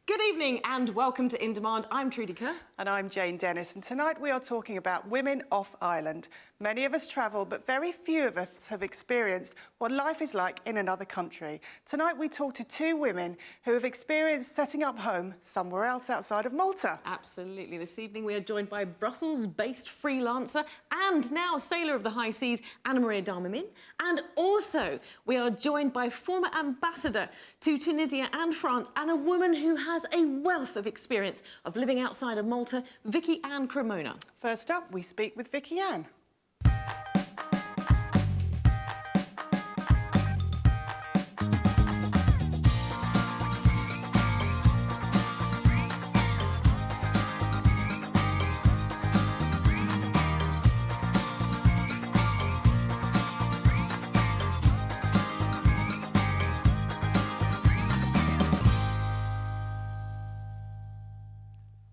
Good evening and welcome to In Demand. I'm Trudy Kerr. And I'm Jane Dennis, and tonight we are talking about women off island. Many of us travel, but very few of us have experienced what life is like in another country. Tonight we talk to two women who have experienced setting up home somewhere else outside of Malta. Absolutely. This evening we are joined by Brussels-based freelancer and now sailor of the high seas, Anna-Maria Darmanin. And also we are joined by former ambassador to Tunisia and France and a woman who has a wealth of experience of living outside of Malta, Vicki and Cremona. First up, we speak with Vicki Ann.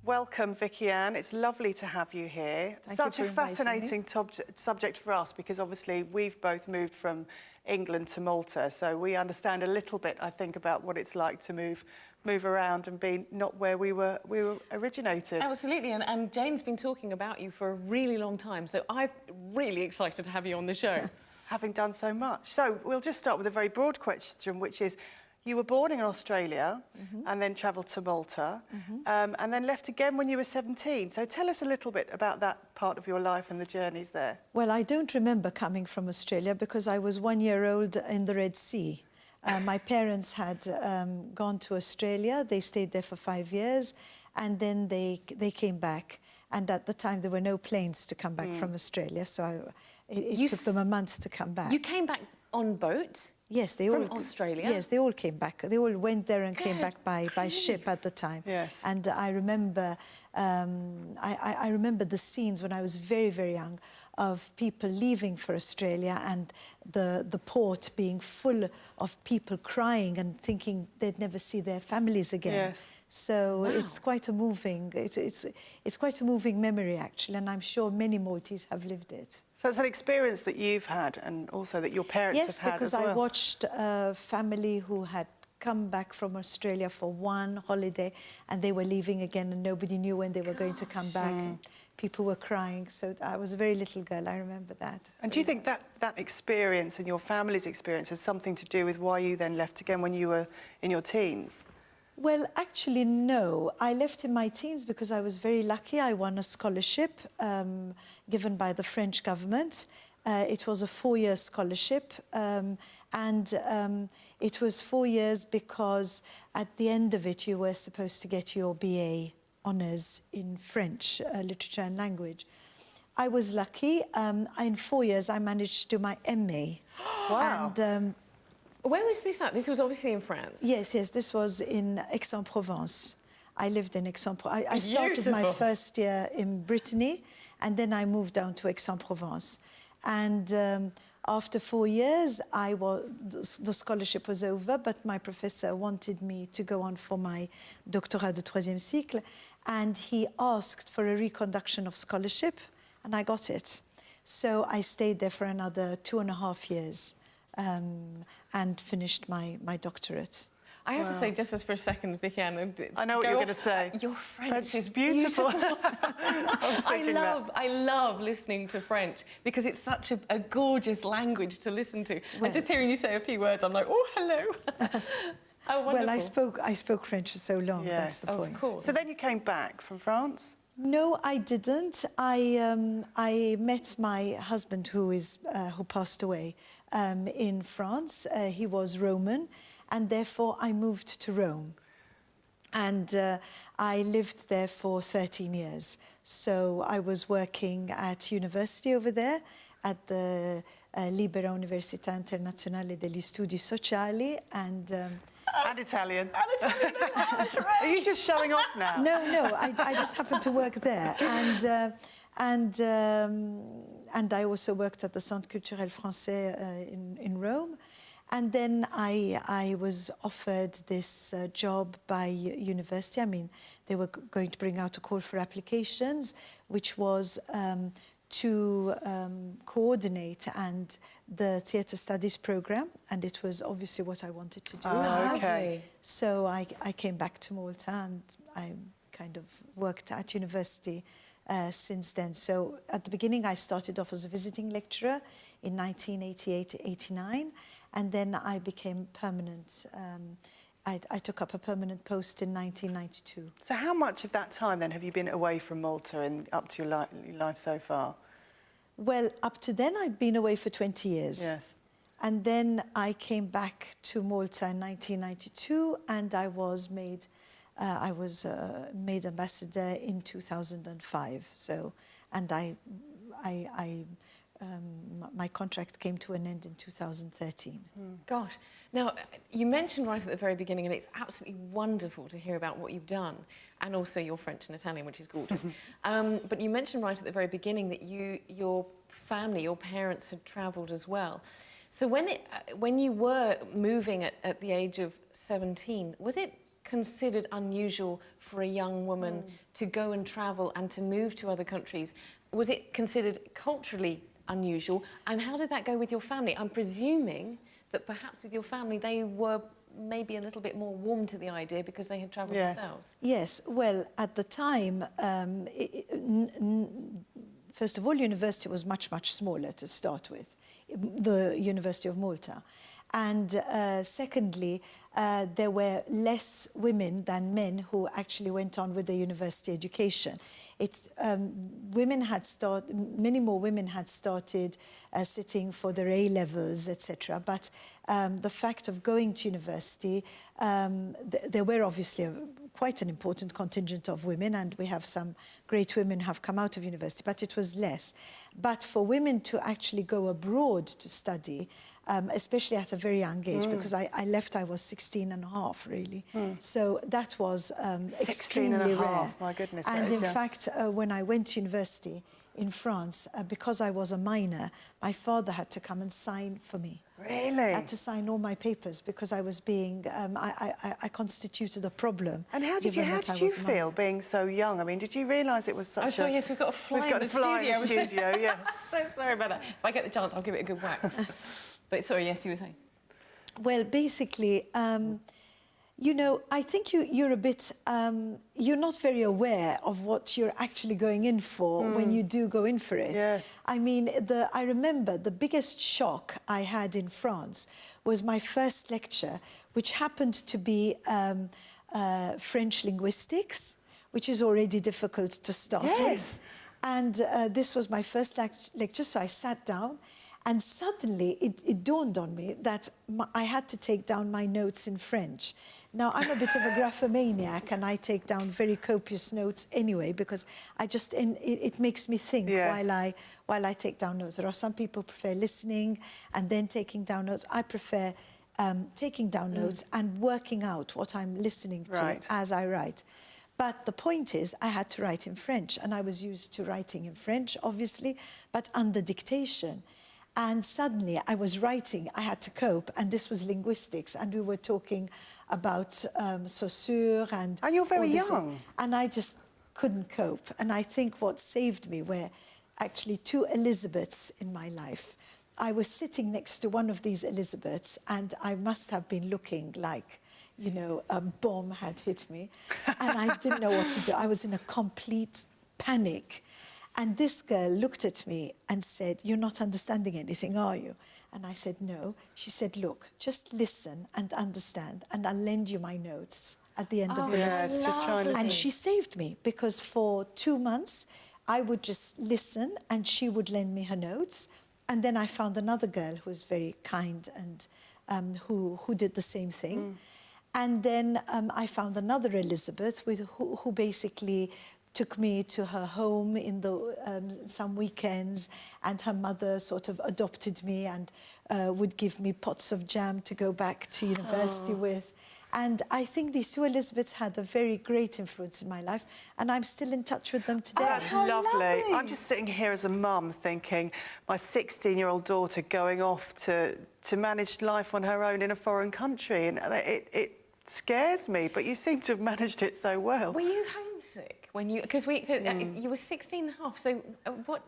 Welcome, Vicki Ann. It's lovely to have you here. Such a fascinating subject for us because obviously we've both moved from England to Malta, so we understand a little bit, I think, about what it's like to move around and be not where we were originated. Absolutely, and Jane's been talking about you for a really long time, so I'm really excited to have you on the show. Having done so much. So we'll just start with a very broad question, which is, you were born in Australia and then travelled to Malta and then left again when you were 17. So tell us a little bit about that part of your life and the journeys there. Well, I don't remember coming from Australia because I was 1 year old in the Red Sea. My parents had gone to Australia. They stayed there for 5 years and then they came back. And at the time, there were no planes to come back from Australia. So it took them a month to come back. You came back on boat? Yes, they all... From Australia? Yes, they all came back. They all went there and came back by ship at the time. Yes. And I remember, I remember the scenes when I was very, very young of people leaving for Australia and the port being full of people crying and thinking they'd never see their families again. Yes. So it's quite a moving, it's quite a moving memory actually, and I'm sure many Maltese have lived it. So it's an experience that you've had and also that your parents have had as well. Yes, because I watched a family who had come back from Australia for one holiday and they were leaving again and nobody knew when they were going to come back. And people were crying. So I was a very little girl, I remember that. And do you think that experience and your family's experience has something to do with why you then left again when you were in your teens? Well, actually, no. I left in my teens because I was very lucky. I won a scholarship given by the French government. It was a 4-year scholarship and it was 4 years because at the end of it you were supposed to get your BA honours in French, literature and language. I was lucky. In 4 years I managed to do my MA. Wow. And, where was this at? This was obviously in France. Yes, this was in Aix-en-Provence. I lived in Aix-en-Provence. I started my first year in Brittany and then I moved down to Aix-en-Provence. And after 4 years, the scholarship was over, but my professor wanted me to go on for my doctorat de troisième cycle, and he asked for a reconduction of scholarship, and I got it. So I stayed there for another 2.5 years and finished my doctorate. I have to say, just for a second, Vicki Ann, I know what you're going to say. Your French is beautiful. I love listening to French because it's such a gorgeous language to listen to. Well, and just hearing you say a few words, I'm like, oh, hello. Oh, well, I spoke French for so long. That's the point. Of course. So then you came back from France? No, I didn't. I met my husband, who passed away, in France. He was Roman. And therefore, I moved to Rome. And I lived there for 13 years. So I was working at university over there, at the Libera Università Internazionale degli Studi Sociali, and Italian. Are you just showing off now? No, I just happened to work there. And I also worked at the Centre Culturel Français in Rome. And then I was offered this job by university. I mean, they were going to bring out a call for applications, which was to coordinate and the theatre studies program, and it was obviously what I wanted to do. Oh, okay. So I came back to Malta, and I kind of worked at university since then. So at the beginning I started off as a visiting lecturer in 1988-89, and then I became permanent. I took up a permanent post in 1992. So how much of that time then have you been away from Malta and up to your life so far? Well, up to then I'd been away for 20 years. Yes. And then I came back to Malta in 1992, and I was made ambassador in 2005. So, and my contract came to an end in 2013. Gosh. Now, you mentioned right at the very beginning, and it's absolutely wonderful to hear about what you've done, and also your French and Italian, which is gorgeous. But you mentioned right at the very beginning that your family, your parents had travelled as well. So when you were moving at the age of 17, was it considered unusual for a young woman to go and travel and to move to other countries? Was it considered culturally unusual? And how did that go with your family? I'm presuming that perhaps with your family they were maybe a little bit more warm to the idea because they had travelled themselves. Yes, well, at the time, first of all, university was much, much smaller to start with, the University of Malta. And secondly, there were less women than men who actually went on with the university education. Many more women had started sitting for their A-levels, etc. But the fact of going to university, there were obviously quite an important contingent of women, and we have some great women who have come out of university, but it was less. But for women to actually go abroad to study, especially at a very young age, because I left, I was 16 and a half, really. So that was extremely rare. My goodness. And in fact, when I went to university in France, because I was a minor, my father had to come and sign for me. Really? Had to sign all my papers because I was being, I constituted a problem. And how did you feel being so young? I mean, did you realise it was such Oh, sorry, yes, we've got a fly in the studio. Yes. So sorry about that. If I get the chance, I'll give it a good whack. But sorry, yes, you were saying. Well, basically, you know, I think you're a bit, you're not very aware of what you're actually going in for when you do go in for it. Yes. I mean, I remember the biggest shock I had in France was my first lecture, which happened to be French linguistics, which is already difficult to start with. And this was my first lecture, so I sat down. And suddenly it dawned on me that I had to take down my notes in French. Now, I'm a bit of a graphomaniac, and I take down very copious notes anyway, because it makes me think while I take down notes. There are some people who prefer listening and then taking down notes. I prefer taking down notes and working out what I'm listening to as I write. But the point is, I had to write in French, and I was used to writing in French, obviously, but under dictation. And suddenly I was writing, I had to cope, and this was linguistics, and we were talking about Saussure and... And you're very young. And I just couldn't cope. And I think what saved me were actually two Elizabeths in my life. I was sitting next to one of these Elizabeths, and I must have been looking like, you know, a bomb had hit me, and I didn't know what to do. I was in a complete panic. And this girl looked at me and said, "You're not understanding anything, are you?" And I said, "No." She said, "Look, just listen and understand, and I'll lend you my notes at the end of the lesson." Just trying to... And she saved me, because for 2 months, I would just listen and she would lend me her notes. And then I found another girl who was very kind and who did the same thing. And then I found another Elizabeth who basically took me to her home in some weekends, and her mother sort of adopted me and would give me pots of jam to go back to university with. And I think these two Elizabeths had a very great influence in my life, and I'm still in touch with them today. That's lovely. I'm just sitting here as a mum thinking, my 16-year-old daughter going off to manage life on her own in a foreign country, and it scares me, but you seem to have managed it so well. Were you homesick when you... Because you were 16 and a half, so what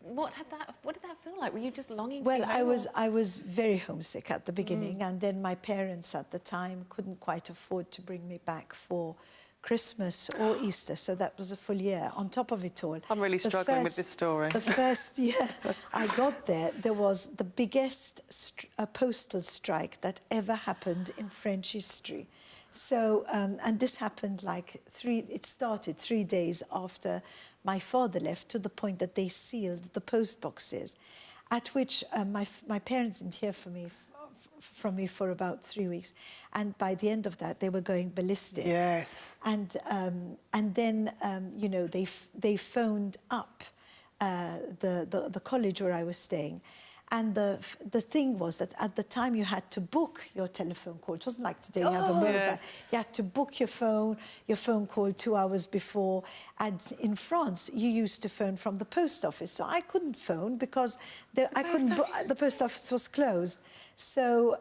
what did that feel like? Were you just longing to Well, be home? I was very homesick at the beginning, and then my parents at the time couldn't quite afford to bring me back for Christmas or Easter, so that was a full year on top of it all. I'm really struggling with this story. The first year I got there, there was the biggest postal strike that ever happened in French history. So, and this happened like it started 3 days after my father left, to the point that they sealed the post boxes, at which my parents didn't hear from me for about 3 weeks, and by the end of that they were going ballistic. Yes. And then you know, they phoned up the college where I was staying, and the thing was that at the time you had to book your telephone call. It wasn't like today you have a mobile. Yes. You had to book your phone call 2 hours before. And in France, you used to phone from the post office. So I couldn't phone because the post office was closed. So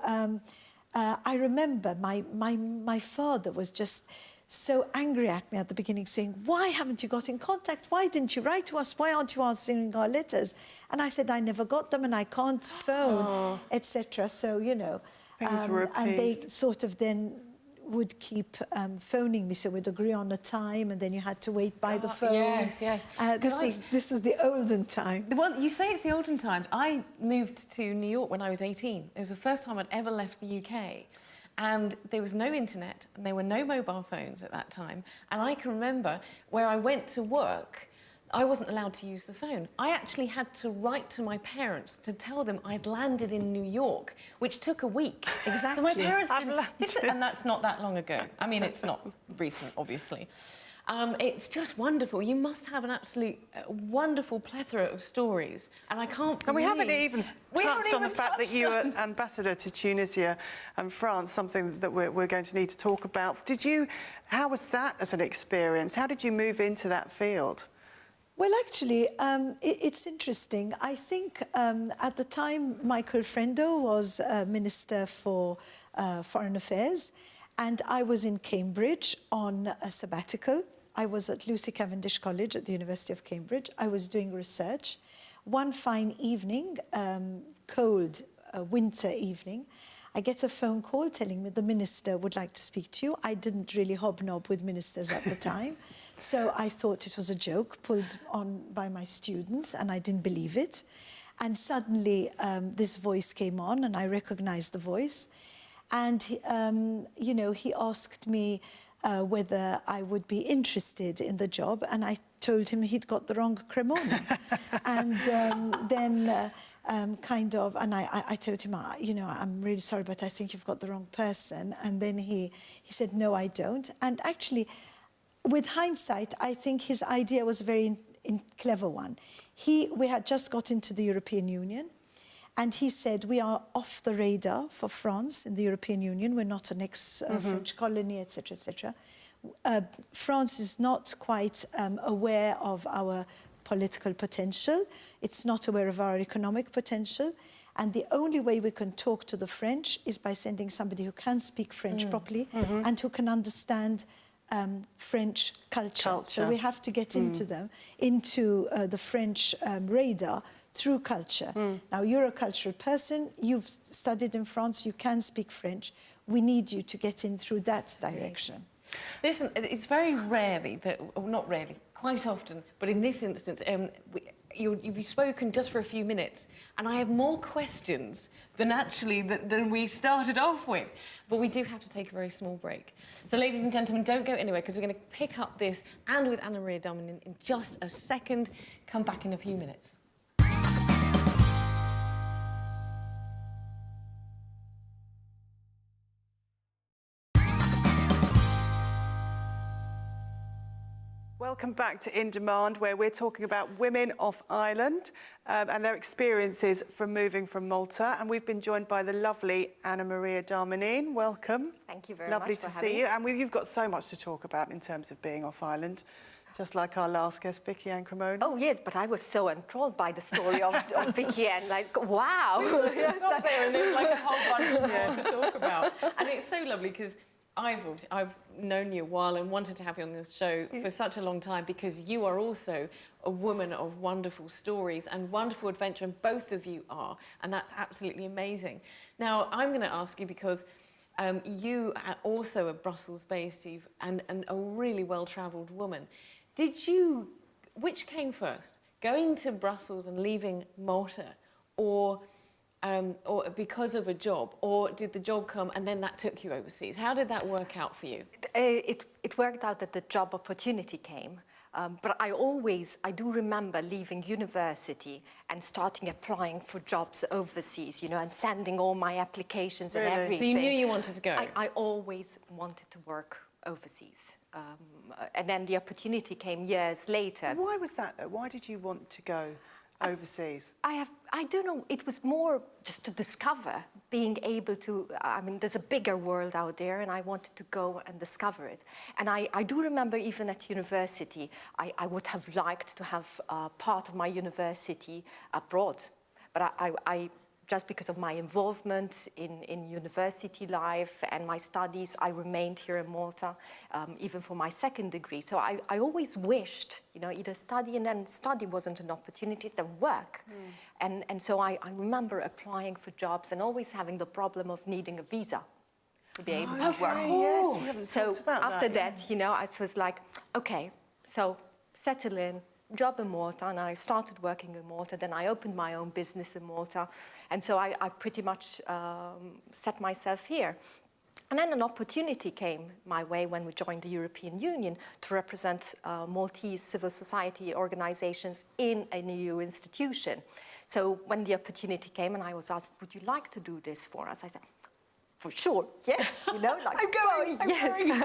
I remember my father was just so angry at me at the beginning, saying, "Why haven't you got in contact? Why didn't you write to us? Why aren't you answering our letters?" And I said, "I never got them and I can't phone," etc. So, you know, Things were appeased. and they sort of then would keep phoning me, so we'd agree on a time, and then you had to wait by the phone. Yes, yes. This is the olden time. Well, you say it's the olden times. I moved to New York when I was 18. It was the first time I'd ever left the UK. And there was no internet, and there were no mobile phones at that time. And I can remember where I went to work, I wasn't allowed to use the phone. I actually had to write to my parents to tell them I'd landed in New York, which took a week. Exactly. So my parents I've didn't... And that's not that long ago. I mean, it's not recent, obviously. It's just wonderful. You must have an absolute wonderful plethora of stories, and I can't believe... And we haven't even touched on the fact that you were ambassador to Tunisia and France, something that we're going to need to talk about. How was that as an experience? How did you move into that field? Well, actually, it's interesting. I think at the time, Michael Frendo was Minister for Foreign Affairs, and I was in Cambridge on a sabbatical. I was at Lucy Cavendish College at the University of Cambridge. I was doing research. One fine evening, cold winter evening, I get a phone call telling me the minister would like to speak to you. I didn't really hobnob with ministers at the time, so I thought it was a joke pulled on by my students, and I didn't believe it. And suddenly this voice came on, and I recognized the voice. And, you know, he asked me whether I would be interested in the job, and I told him he'd got the wrong Cremona. And then I told him, you know, I'm really sorry, but I think you've got the wrong person. And then he said, no, I don't. And actually, with hindsight, I think his idea was a very clever one. We had just got into the European Union, and he said, we are off the radar for France in the European Union. We're not an ex-French colony, etc., etc. France is not quite aware of our political potential. It's not aware of our economic potential. And the only way we can talk to the French is by sending somebody who can speak French properly and who can understand French culture. So we have to get into the French radar through culture. Now, you're a cultural person, you've studied in France, you can speak French. We need you to get in through that direction. Listen, it's very rarely that, or not rarely, quite often, but in this instance, you've spoken just for a few minutes, and I have more questions than we started off with. But we do have to take a very small break. So, ladies and gentlemen, don't go anywhere, because we're going to pick up this and with Anna Maria Darmanin in just a second. Come back in a few minutes. Welcome back to In Demand, where we're talking about women off island and their experiences from moving from Malta. And we've been joined by the lovely Anna Maria Darmanin. Welcome. Thank you very much. Lovely to see you. And you've got so much to talk about in terms of being off island, just like our last guest, Vicki and Cremona. Oh, yes, but I was so enthralled by the story of Vicki, and like, wow. Stop there, and there's like a whole bunch more to talk about. And it's so lovely, because I've known you a while and wanted to have you on this show for such a long time because you are also a woman of wonderful stories and wonderful adventure, and both of you are, and that's absolutely amazing. Now, I'm going to ask you because you are also a Brussels-based and a really well-travelled woman. Which came first, going to Brussels and leaving Malta, or because of a job, or did the job come and then that took you overseas? How did that work out for you? It worked out that the job opportunity came. But I do remember leaving university and starting applying for jobs overseas, you know, and sending all my applications and everything. So you knew you wanted to go? I always wanted to work overseas. And then the opportunity came years later. So why was that, though? Why did you want to go overseas? I don't know, it was more just to discover, being able to, I mean, there's a bigger world out there and I wanted to go and discover it. And I do remember even at university, I would have liked to have part of my university abroad. But I just because of my involvement in university life and my studies, I remained here in Malta, even for my second degree. So I always wished, you know, either study, and then study wasn't an opportunity, then work. And so I remember applying for jobs and always having the problem of needing a visa to be able to work. Yes, we haven't So talked about after that, that, you know, it was like, okay, so settle in, job in Malta, and I started working in Malta. Then I opened my own business in Malta. And so I pretty much set myself here. And then an opportunity came my way when we joined the European Union to represent Maltese civil society organizations in an EU institution. So when the opportunity came and I was asked, would you like to do this for us? I said, for sure, yes, you know, like, I'm going, yes.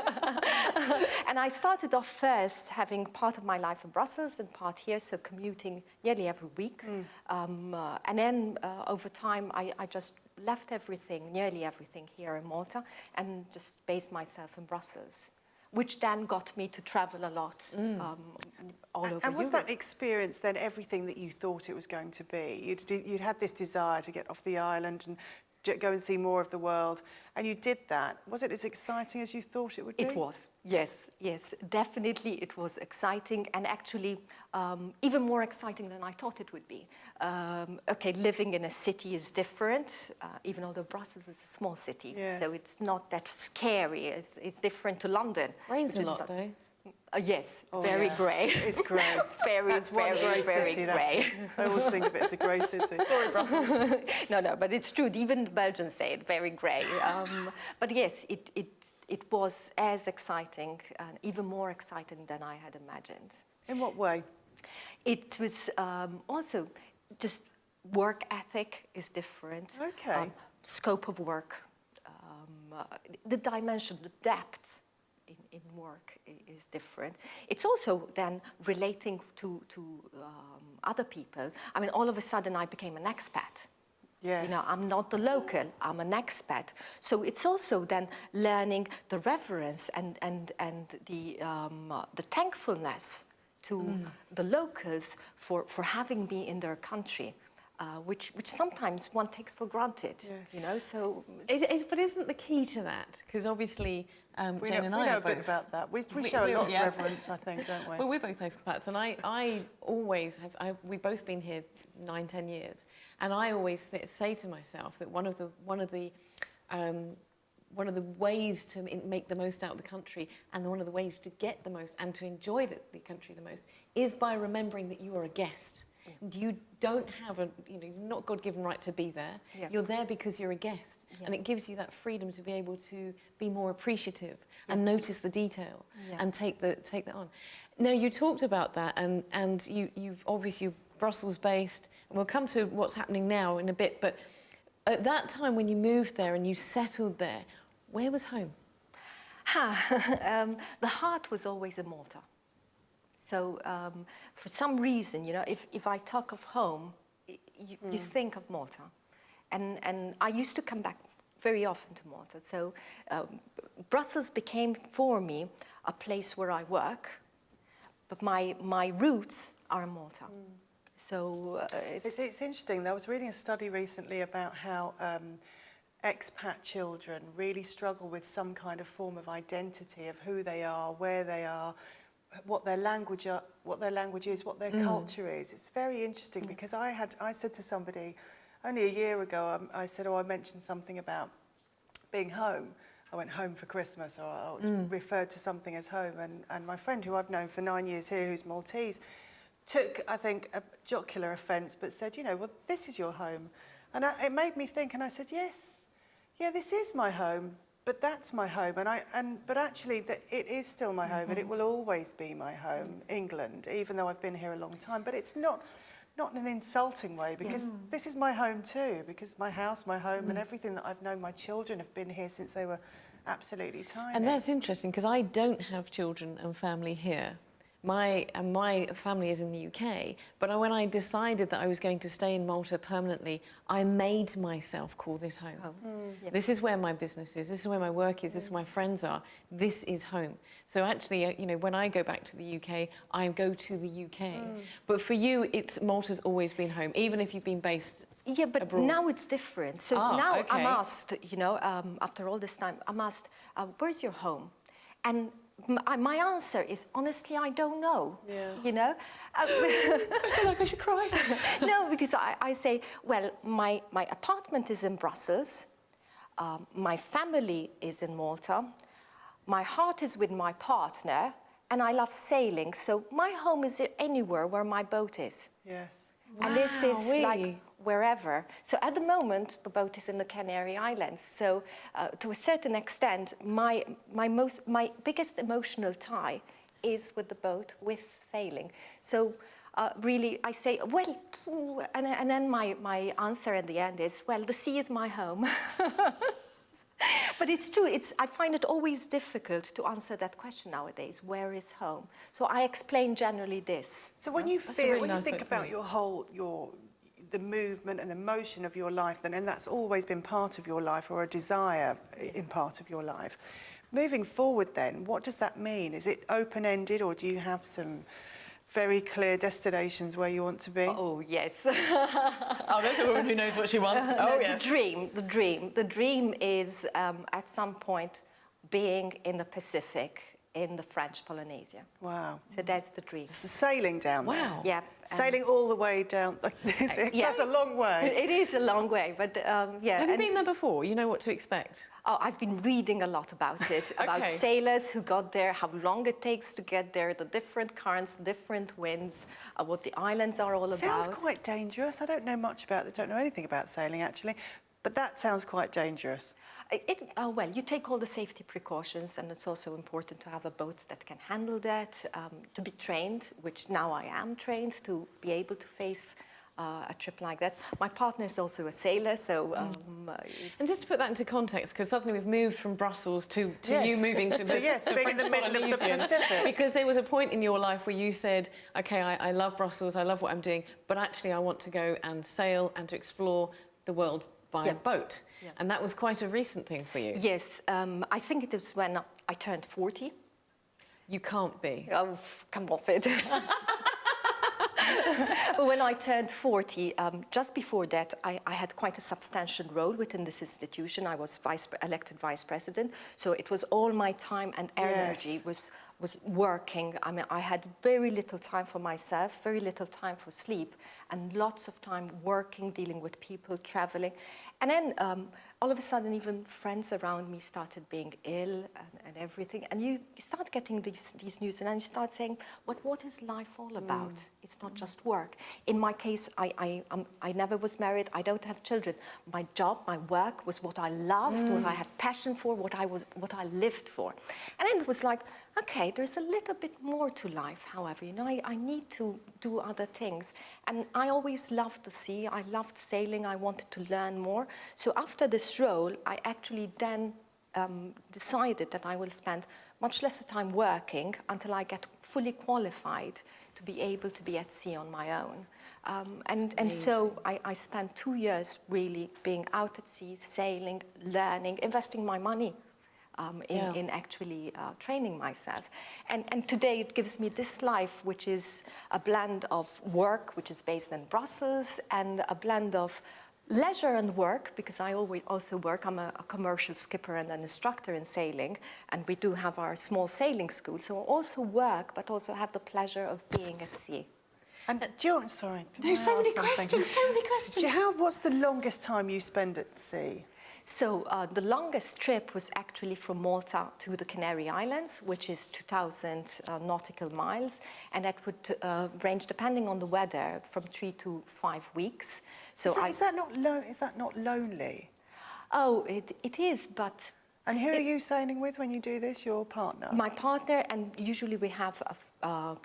And I started off first having part of my life in Brussels and part here, so commuting nearly every week. And then over time, I just left everything, nearly everything here in Malta, and just based myself in Brussels, which then got me to travel a lot all over Europe. And was that experience then everything that you thought it was going to be? You'd had this desire to get off the island and go and see more of the world, and you did that. Was it as exciting as you thought it would be? It was, yes, definitely it was exciting, and actually even more exciting than I thought it would be. Okay, living in a city is different, even though Brussels is a small city, so it's not that scary. It's different to London. Rains a lot, though. Yes, very grey. It's grey. That's very grey. I always think of it as a grey city. Sorry, Brussels. No, but it's true. Even the Belgians say it, very grey. But yes, it was as exciting, and even more exciting than I had imagined. In what way? It was also just work ethic is different. Okay. Scope of work, the dimension, the depth in work is different. It's also then relating to other people. I mean, all of a sudden I became an expat. Yes. You know, I'm not the local, I'm an expat. So it's also then learning the reverence and the thankfulness to the locals for having me in their country. Which sometimes one takes for granted, you know. So, but isn't the key to that? Because obviously, Jane and I know are a bit both about that. We show a lot of reverence, I think, don't we? Well, we're both expats, and I always have. We've both been here 9-10 years, and I always say to myself that one of the ways to make the most out of the country, and one of the ways to get the most and to enjoy the country the most, is by remembering that you are a guest. You don't have you're not God-given right to be there. Yeah. You're there because you're a guest, and it gives you that freedom to be able to be more appreciative and notice the detail and take that on. Now, you talked about that, and you've obviously Brussels-based, and we'll come to what's happening now in a bit. But at that time when you moved there and you settled there, where was home? The heart was always in Malta. So for some reason, you know, if I talk of home, you think of Malta. And I used to come back very often to Malta. So Brussels became for me a place where I work, but my roots are in Malta. So it's interesting. I was reading a study recently about how expat children really struggle with some kind of form of identity of who they are, where they are, what their language is, what their culture is. It's very interesting because I said to somebody only a year ago, I said, I mentioned something about being home. I went home for Christmas, or I referred to something as home, and my friend who I've known for 9 years here, who's Maltese, took, I think, a jocular offence, but said, well, this is your home. And it made me think, and I said, yes, yeah, this is my home, but that's my home. But actually, it is still my home, and it will always be my home, England, even though I've been here a long time. But it's not in an insulting way, because this is my home too, because my house, my home, and everything that I've known, my children have been here since they were absolutely tiny. And that's interesting, because I don't have children and family here. My family is in the UK, but when I decided that I was going to stay in Malta permanently, I made myself call this home. This is where my business is, this is where my work is, this is where my friends are, this is home. So actually, when I go back to the UK, I go to the UK. But for you, Malta's always been home, even if you've been based but abroad. Now it's different. So now I'm asked, after all this time, I'm asked, where's your home? And my answer is, honestly, I don't know. Yeah. I feel like I should cry. No, because I say, well, my apartment is in Brussels, my family is in Malta, my heart is with my partner, and I love sailing, so my home is anywhere where my boat is. Yes. And this is like wherever. So at the moment, the boat is in the Canary Islands. So to a certain extent, my biggest emotional tie is with the boat, with sailing. So really, I say, well, and then my answer at the end is, well, the sea is my home. But it's true. I find it always difficult to answer that question nowadays. Where is home? So I explain generally this. So when you think about the movement and the motion of your life, and that's always been part of your life, or a desire in part of your life. Moving forward then, what does that mean? Is it open-ended, or do you have some very clear destinations where you want to be? Oh, yes. Oh, there's a woman who knows what she wants. Oh, yes. The dream is, at some point, being in the Pacific, in the French Polynesia. Wow. So that's the dream. So sailing down there. Wow. Yeah. Sailing all the way down. That's a long way. It is a long way, but yeah. Have you been there before? You know what to expect? Oh, I've been reading a lot about it, about sailors who got there, how long it takes to get there, the different currents, different winds, what the islands are all about. Sounds quite dangerous. I don't know anything about sailing, actually. But that sounds quite dangerous. Well, you take all the safety precautions, and it's also important to have a boat that can handle that, to be trained, which now I am trained, to be able to face a trip like that. My partner is also a sailor, so... And just to put that into context, because suddenly we've moved from Brussels to you moving to the being in the middle of the Pacific. Because there was a point in your life where you said, OK, I love Brussels, I love what I'm doing, but actually I want to go and sail and to explore the world by a boat. Yeah. And that was quite a recent thing for you. Yes, I think it was when I turned 40. You can't be. Oh, come off it. When I turned 40, just before that, I had quite a substantial role within this institution. I was elected vice president, so it was all my time and energy was working. I mean, I had very little time for myself, very little time for sleep, and lots of time working, dealing with people, traveling. And then all of a sudden, even friends around me started being ill and everything. And you start getting these news, and then you start saying, what is life all about? It's not just work. In my case, I never was married. I don't have children. My job, my work was what I loved, what I had passion for, what I lived for. And then it was like, okay, there's a little bit more to life, however. You know, I need to do other things. And I always loved the sea. I loved sailing. I wanted to learn more. So after this role, I actually then decided that I will spend much lesser time working until I get fully qualified to be able to be at sea on my own. And so I spent 2 years really being out at sea, sailing, learning, investing my money in actually training myself. And today it gives me this life, which is a blend of work, which is based in Brussels, and a blend of Leisure and work, because I always also work. I'm a commercial skipper and an instructor in sailing, and we do have our small sailing school. So I also work, but also have the pleasure of being at sea. And do you, sorry. There's so many questions, so many questions. What's the longest time you spend at sea? So the longest trip was actually from Malta to the Canary Islands, which is 2,000 nautical miles, and that would range, depending on the weather, from 3 to 5 weeks. So is that not lonely? Oh, it is, but... And who are you sailing with when you do this? Your partner? My partner, and usually we have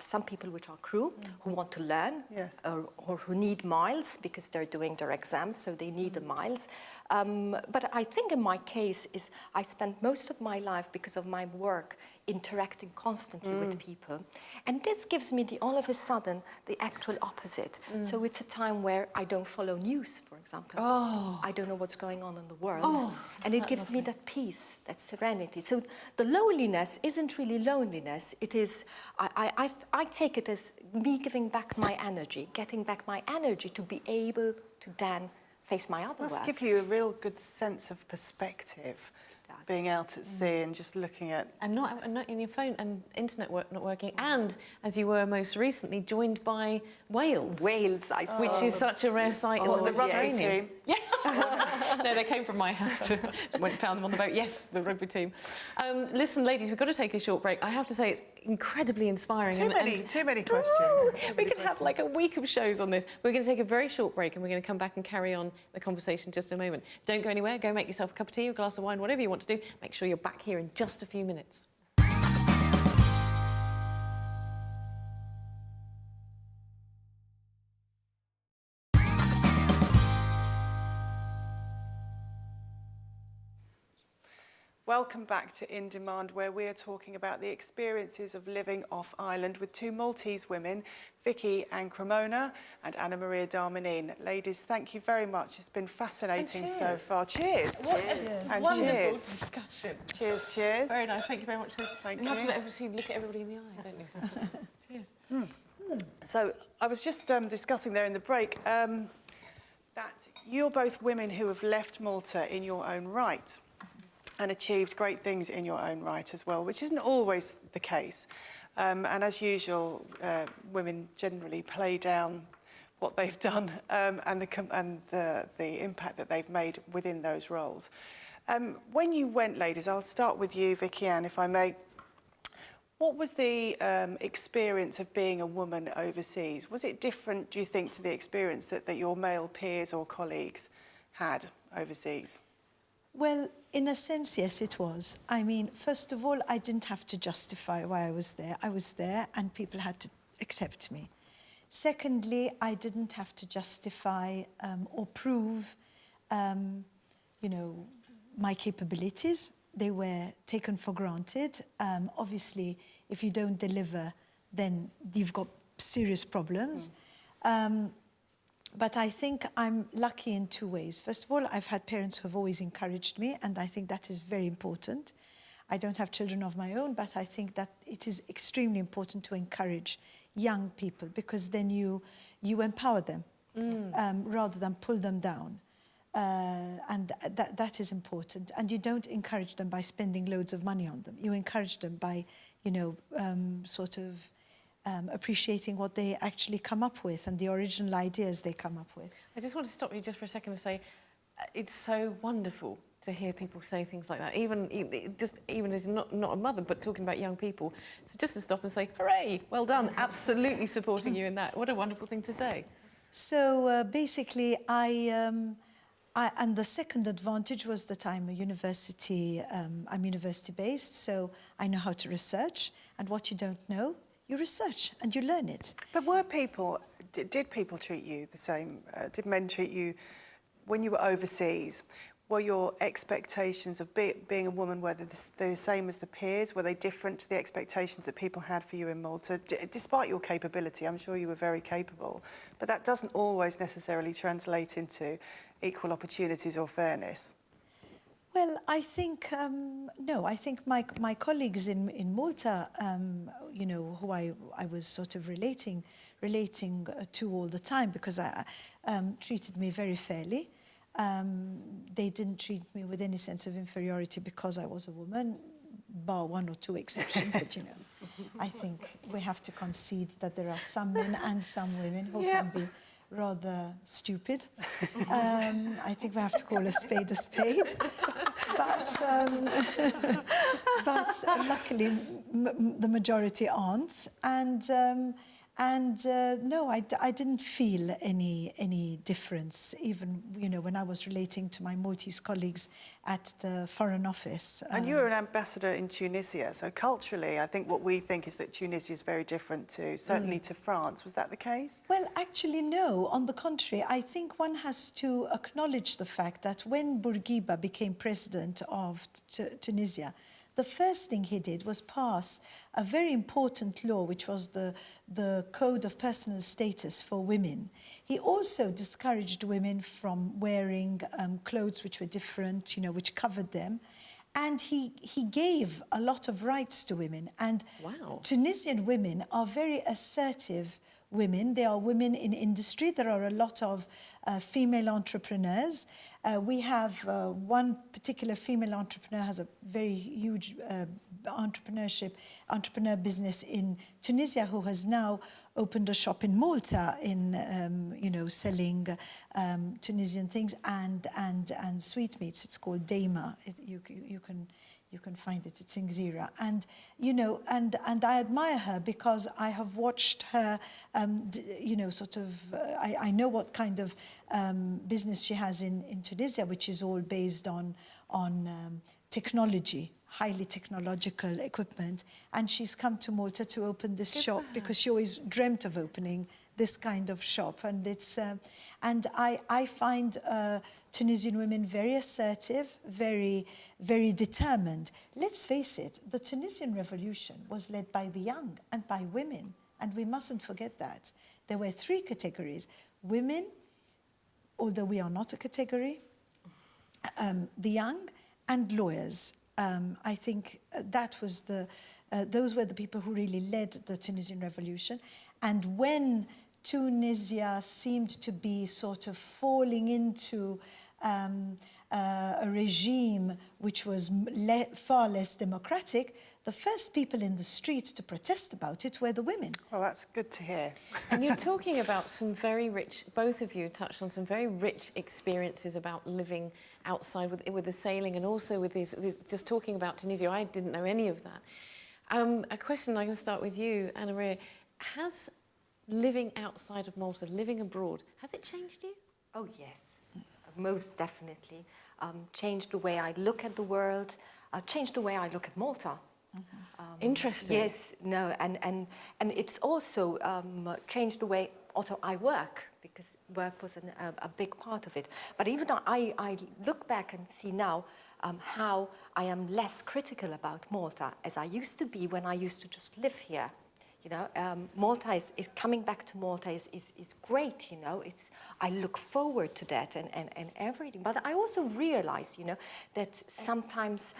some people which are crew who want to learn, yes. Or who need miles because they're doing their exams, so they need the miles. But I think in my case is I spent most of my life, because of my work, interacting constantly with people. And this gives me all of a sudden the actual opposite. So it's a time where I don't follow news, for example. I don't know what's going on in the world. And it gives me that peace, that serenity. So the loneliness isn't really loneliness. It is, I take it as me giving back my energy, getting back my energy to be able to then face my other work. Must give you a real good sense of perspective. Being out at sea and just looking at... And not in your phone and internet not working. And, as you were most recently, joined by whales. Whales, I saw. Which is such a rare sight in the rugby team. Yeah. No, they came from my house. Went and found them on the boat. Yes, the rugby team. Listen, ladies, we've got to take a short break. I have to say it's incredibly inspiring. Too many questions. We could have like a week of shows on this. We're going to take a very short break and we're going to come back and carry on the conversation just in a moment. Don't go anywhere. Go make yourself a cup of tea, a glass of wine, whatever you want to do. Make sure you're back here in just a few minutes. Welcome back to In Demand, where we are talking about the experiences of living off island with two Maltese women, Vicki and Cremona, and Anna Maria Darmanin. Ladies, thank you very much. It's been fascinating so far. Cheers. Cheers. And Wonderful cheers. discussion. Cheers, cheers. Very nice. Thank you very much. Thank you. You have you. to obviously look at everybody in the eye, don't you? Cheers. So I was just discussing there in the break that you're both women who have left Malta in your own right and achieved great things in your own right as well, which isn't always the case. And as usual, women generally play down what they've done and the impact that they've made within those roles. When you went, ladies, I'll start with you, Vicki Ann, if I may. What was the experience of being a woman overseas? Was it different, do you think, to the experience that your male peers or colleagues had overseas? Well, in a sense, yes, it was. I mean, first of all, I didn't have to justify why I was there. I was there and people had to accept me. Secondly, I didn't have to justify or prove, you know, my capabilities. They were taken for granted. Obviously, if you don't deliver, then you've got serious problems. But I think I'm lucky in two ways. First of all, I've had parents who have always encouraged me, and I think that is very important. I don't have children of my own, but I think that it is extremely important to encourage young people, because then you empower them rather than pull them down. And that is important. And you don't encourage them by spending loads of money on them. You encourage them by, you know, appreciating what they actually come up with and the original ideas they come up with. I just want to stop you just for a second to say, it's so wonderful to hear people say things like that, even as not a mother, but talking about young people. So just to stop and say, hooray, well done, absolutely supporting you in that. What a wonderful thing to say. So basically, and the second advantage was that I'm university-based, so I know how to research, and what you don't know, you research and you learn it. But did people treat you the same? Did men treat you, when you were overseas, were your expectations of being a woman, were they the same as the peers? Were they different to the expectations that people had for you in Malta? Despite your capability, I'm sure you were very capable, but that doesn't always necessarily translate into equal opportunities or fairness. Well, I think, no, I think my colleagues in Malta, you know, who I was sort of relating to all the time, because I treated me very fairly. They didn't treat me with any sense of inferiority because I was a woman, bar one or two exceptions, but you know, I think we have to concede that there are some men and some women who can be rather stupid. I think we have to call a spade a spade. But luckily, the majority aren't. And no, I didn't feel any difference, even, you know, when I was relating to my Maltese colleagues at the Foreign Office. And you were an ambassador in Tunisia, so culturally, I think what we think is that Tunisia is very different to, certainly to France. Was that the case? Well, actually, no. On the contrary, I think one has to acknowledge the fact that when Bourguiba became president of Tunisia, the first thing he did was pass a very important law, which was the Code of Personal Status for Women. He also discouraged women from wearing clothes which were different, you know, which covered them. And he gave a lot of rights to women. And Tunisian women are very assertive women. They are women in industry. There are a lot of female entrepreneurs. We have one particular female entrepreneur has a very huge entrepreneur business in Tunisia, who has now opened a shop in Malta in you know, selling Tunisian things and sweetmeats. It's called Daima. You can find it. It's in Gzira. And you know, and I admire her because I have watched her. You know, sort of. I know what kind of business she has in Tunisia, which is all based on technology, highly technological equipment. And she's come to Malta to open this shop because she always dreamt of opening this kind of shop. And it's and I find Tunisian women very assertive, very determined. Let's face it, the Tunisian revolution was led by the young and by women, and we mustn't forget that. There were three categories: women, although we are not a category, the young, and lawyers. I think that was those were the people who really led the Tunisian revolution. And when Tunisia seemed to be sort of falling into a regime which was far less democratic, the first people in the street to protest about it were the women. Well, that's good to hear. And you're talking about some very rich, both of you touched on some very rich experiences about living outside with the sailing, and also with this, just talking about Tunisia. I didn't know any of that. A question, I can start with you, Anna Maria. Has living outside of Malta, living abroad, has it changed you? Oh, yes, most definitely. Changed the way I look at the world, changed the way I look at Malta. Interesting. Yes, no, and it's also changed the way also I work, because work was a big part of it. But even I look back and see now how I am less critical about Malta as I used to be when I used to just live here. You know, Malta is coming back to Malta is great, you know. I look forward to that and everything. But I also realize, you know, that sometimes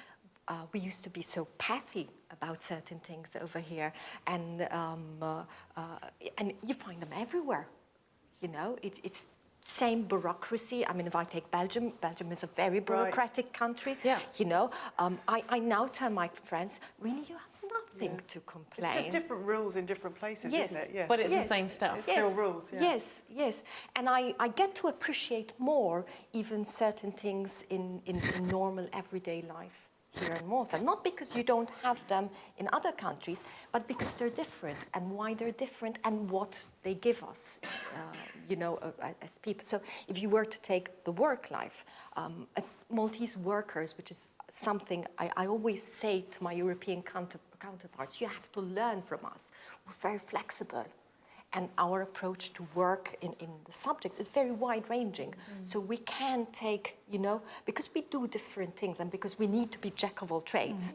we used to be so pathy about certain things over here, and you find them everywhere. You know, it's same bureaucracy. I mean, if I take Belgium is a very bureaucratic country. Yeah. You know, I now tell my friends, really, you have nothing to complain. It's just different rules in different places, yes. isn't it? Yes. But it's the same stuff. It's still rules, yeah. Yes, yes. And I get to appreciate more even certain things in normal everyday life here in Malta. Not because you don't have them in other countries, but because they're different, and why they're different, and what they give us, you know, as people. So if you were to take the work life, Maltese workers, which is something I always say to my European counterparts, you have to learn from us. We're very flexible. And our approach to work in the subject is very wide-ranging. So we can take, you know, because we do different things and because we need to be jack of all trades,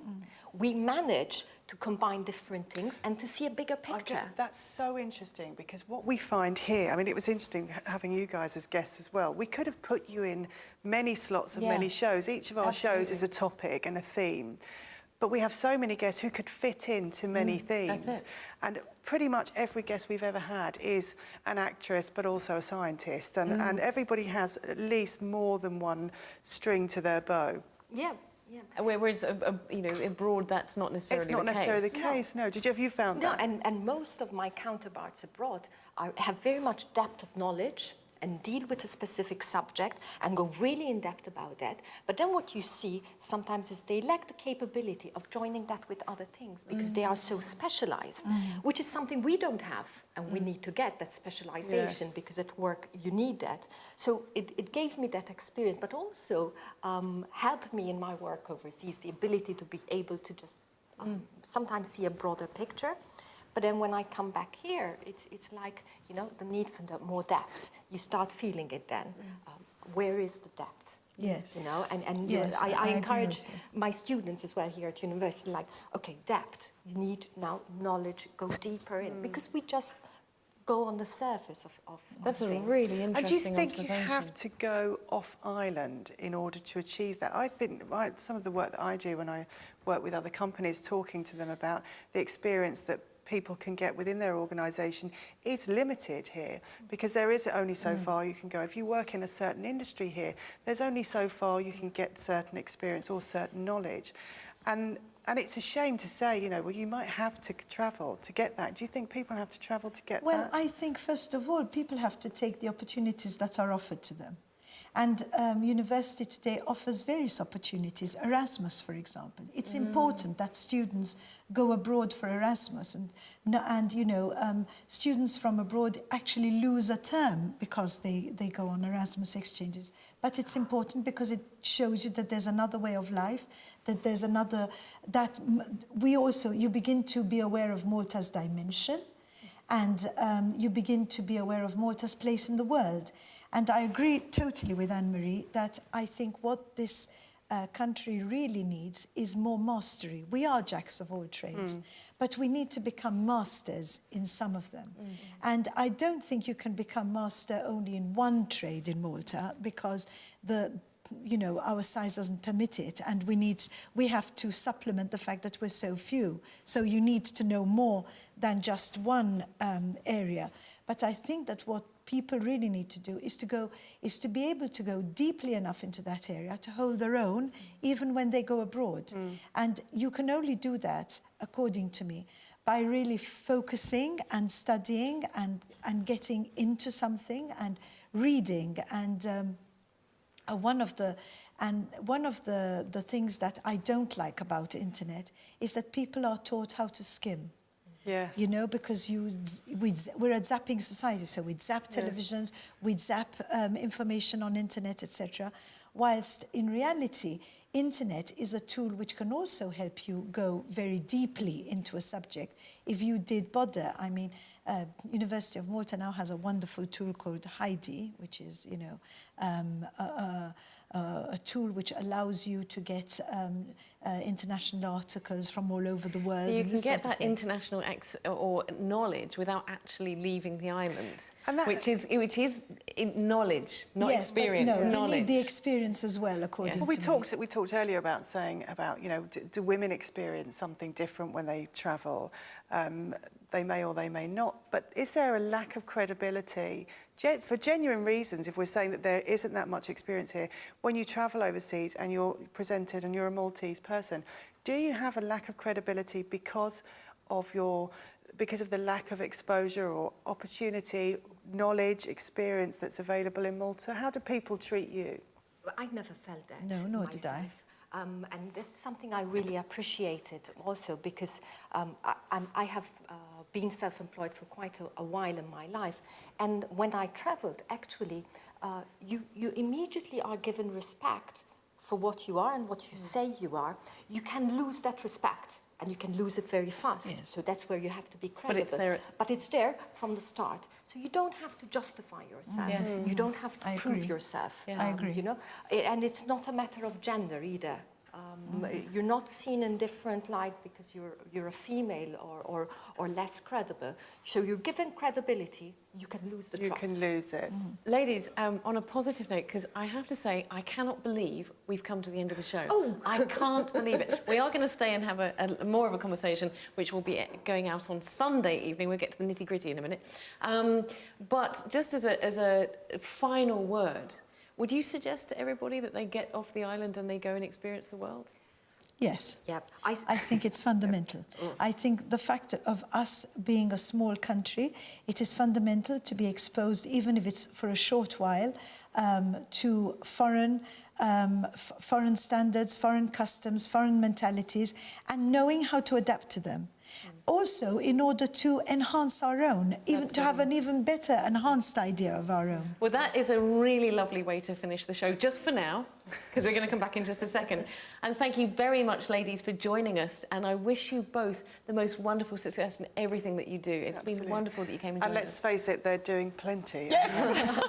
we manage to combine different things and to see a bigger picture. That's so interesting, because what we find here, I mean, it was interesting having you guys as guests as well. We could have put you in many slots of many shows. Each of our shows is a topic and a theme. But we have so many guests who could fit into many themes. that's it. And pretty much every guest we've ever had is an actress, but also a scientist. And everybody has at least more than one string to their bow. Yeah, yeah. Whereas, you know, abroad, that's not necessarily It's not necessarily the case, no. Have you found No, that? and most of my counterparts abroad have very much depth of knowledge and deal with a specific subject and go really in depth about that. But then what you see sometimes is they lack the capability of joining that with other things because they are so specialized, which is something we don't have. And we need to get that specialization because at work you need that. So it gave me that experience, but also helped me in my work overseas, the ability to be able to just sometimes see a broader picture. But then when I come back here, it's like, you know, the need for more depth. You start feeling it then. Where is the depth? Yes. You know, and Yes, I agree encourage with you. my students as well here at university, like, okay, depth. You need now knowledge, go deeper in, because we just go on the surface of That's a things. really And interesting do you think observation. you have to go off island in order to achieve that? Some of the work that I do when I work with other companies, talking to them about the experience that people can get within their organisation is limited here because there is only so far you can go. If you work in a certain industry here, there's only so far you can get certain experience or certain knowledge. And it's a shame to say, you know, well, you might have to travel to get that. Do you think people have to travel to get that? Well, I think, first of all, people have to take the opportunities that are offered to them. And university today offers various opportunities. Erasmus, for example. It's important that students go abroad for Erasmus. And you know, students from abroad actually lose a term because they go on Erasmus exchanges. But it's important because it shows you that there's another way of life, that there's another, that you begin to be aware of Malta's dimension, and you begin to be aware of Malta's place in the world. And I agree totally with Anne-Marie that I think what this country really needs is more mastery. We are jacks of all trades, but we need to become masters in some of them. And I don't think you can become master only in one trade in Malta because our size doesn't permit it, and we have to supplement the fact that we're so few. So you need to know more than just one area. But I think that what people really need to do is to be able to go deeply enough into that area to hold their own, even when they go abroad. And you can only do that, according to me, by really focusing and studying and getting into something and reading. And one of the things that I don't like about the internet is that people are taught how to skim. Yes. You know, because we're a zapping society, so we'd zap televisions, we'd zap information on internet, etc. Whilst in reality, internet is a tool which can also help you go very deeply into a subject. If you did bother, I mean, University of Malta now has a wonderful tool called Heidi, which is, you know, a tool which allows you to get international articles from all over the world. So you can get that international or knowledge without actually leaving the island, which is knowledge, not experience. No, knowledge. you need the experience as well, according to we me. talked earlier about you know, do women experience something different when they travel? They may or they may not, but is there a lack of credibility for genuine reasons, if we're saying that there isn't that much experience here, when you travel overseas and you're presented and you're a Maltese person, do you have a lack of credibility because of the lack of exposure or opportunity, knowledge, experience that's available in Malta? How do people treat you? I never felt that. No, nor did I. And that's something I really appreciated also because I have been self-employed for quite a while in my life. And when I traveled, actually, you immediately are given respect for what you are and what you say you are. You can lose that respect and you can lose it very fast. Yes. So that's where you have to be credible. But it's there from the start. So you don't have to justify yourself. Yes. You don't have to prove yourself. Yeah. I agree. You know, and it's not a matter of gender either. You're not seen in different light because you're a female or less credible. So you're given credibility, you can lose the trust. You can lose it. Ladies, on a positive note, because I have to say, I cannot believe we've come to the end of the show. Oh. I can't believe it. We are going to stay and have a more of a conversation, which will be going out on Sunday evening. We'll get to the nitty-gritty in a minute. But just as a final word, would you suggest to everybody that they get off the island and they go and experience the world? Yes. Yeah, I think it's fundamental. I think the fact of us being a small country, it is fundamental to be exposed, even if it's for a short while, to foreign standards, foreign customs, foreign mentalities, and knowing how to adapt to them. Also, in order to enhance our own, even to have an even better enhanced idea of our own. Well, that is a really lovely way to finish the show, just for now, because we're going to come back in just a second. And thank you very much, ladies, for joining us. And I wish you both the most wonderful success in everything that you do. It's been wonderful that you came and joined us. And let's face it, they're doing plenty. Yes!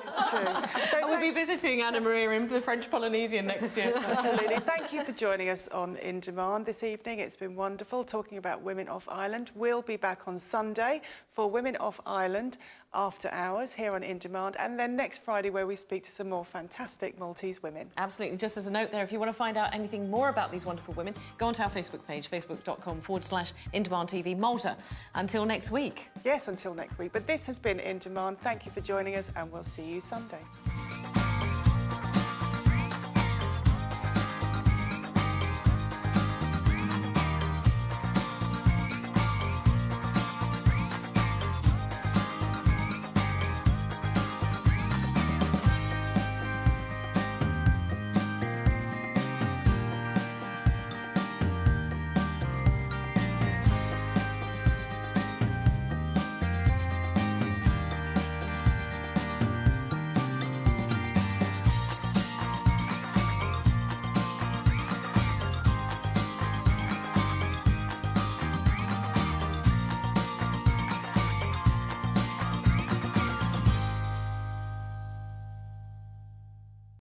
It's true. So we'll be visiting Anna Maria in the French Polynesian next year. Absolutely. Thank you for joining us on In Demand this evening. It's been wonderful talking about women off island. We'll be back on Sunday for Women Off Island After Hours here on In Demand, and then next Friday where we speak to some more fantastic Maltese women. Absolutely. Just as a note there, if you want to find out anything more about these wonderful women, go onto our Facebook page, facebook.com/InDemandTV Malta. Until next week. Yes, until next week. But this has been In Demand. Thank you for joining us, and we'll see you Sunday.